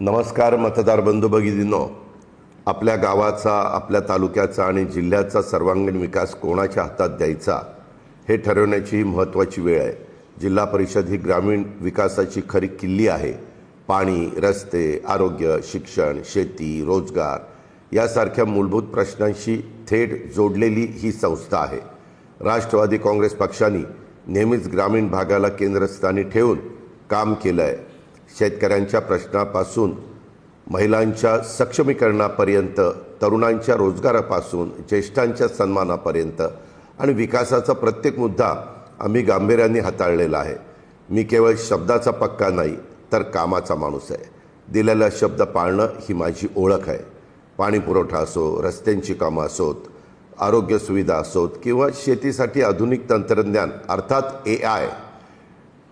नमस्कार मतदार बंधू भगिनींनो, आपल्या गावाचा, आपल्या तालुक्याचा आणि जिल्ह्याचा सर्वांगीण विकास कोणाच्या हातात द्यायचा हे ठरवण्याची ही महत्त्वाची वेळ आहे। जिल्हा परिषद ही ग्रामीण विकासाची खरी किल्ली आहे। पाणी, रस्ते, आरोग्य, शिक्षण, शेती, रोजगार यासारख्या मूलभूत प्रश्नांशी थेट जोडलेली ही संस्था आहे। राष्ट्रवादी काँग्रेस पक्षाने नेहमीच ग्रामीण भागाला केंद्रस्थानी ठेवून काम केलं आहे। शेतकऱ्यांच्या प्रश्नापासून महिलांच्या सक्षमीकरणापर्यंत, तरुणांच्या रोजगारापासून ज्येष्ठांच्या सन्मानापर्यंत आणि विकासाचा प्रत्येक मुद्दा आम्ही गांभीर्याने हाताळलेला आहे। मी केवळ शब्दाचा पक्का नाही तर कामाचा माणूस आहे। दिलेला शब्द पाळणं ही माझी ओळख आहे। पाणी पुरवठा असो, रस्त्यांची कामं असोत, आरोग्य सुविधा असोत किंवा शेतीसाठी आधुनिक तंत्रज्ञान अर्थात AI,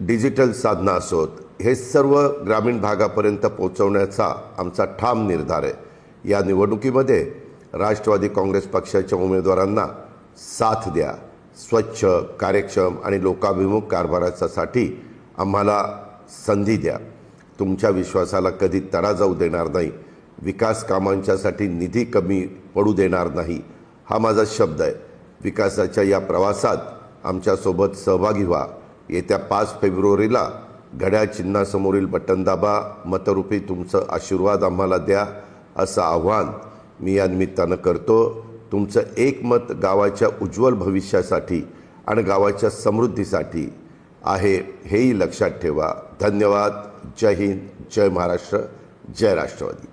डिजिटल साधनं असोत, हे सर्व ग्रामीण भागापर्यंत पोहोचवण्याचा आमचा ठाम निर्धार आहे। या निवडणुकीमध्ये राष्ट्रवादी काँग्रेस पक्षाच्या उमेदवारांना साथ द्या। स्वच्छ, कार्यक्षम आणि लोकाभिमुख कारभारासाठी आम्हाला संधी द्या। तुमच्या विश्वासाला कधी तडा जाऊ देणार नाही। विकास कामांच्यासाठी निधी कमी पडू देणार नाही, हा माझा शब्द आहे। विकासाच्या या प्रवासात आमच्यासोबत सहभागी व्हा। येत्या 5 फेब्रुवारीला घड्याळ चिन्हासमोरील बटन दाबा, मतरूपी तुमचं आशीर्वाद आम्हाला द्या, असं आव्हान मी या निमित्तानं करतो। तुमचं एक मत गावाच्या उज्ज्वल भविष्यासाठी आणि गावाच्या समृद्धीसाठी आहे, हेही लक्षात ठेवा। धन्यवाद। जय हिंद, जय महाराष्ट्र, जय राष्ट्रवादी।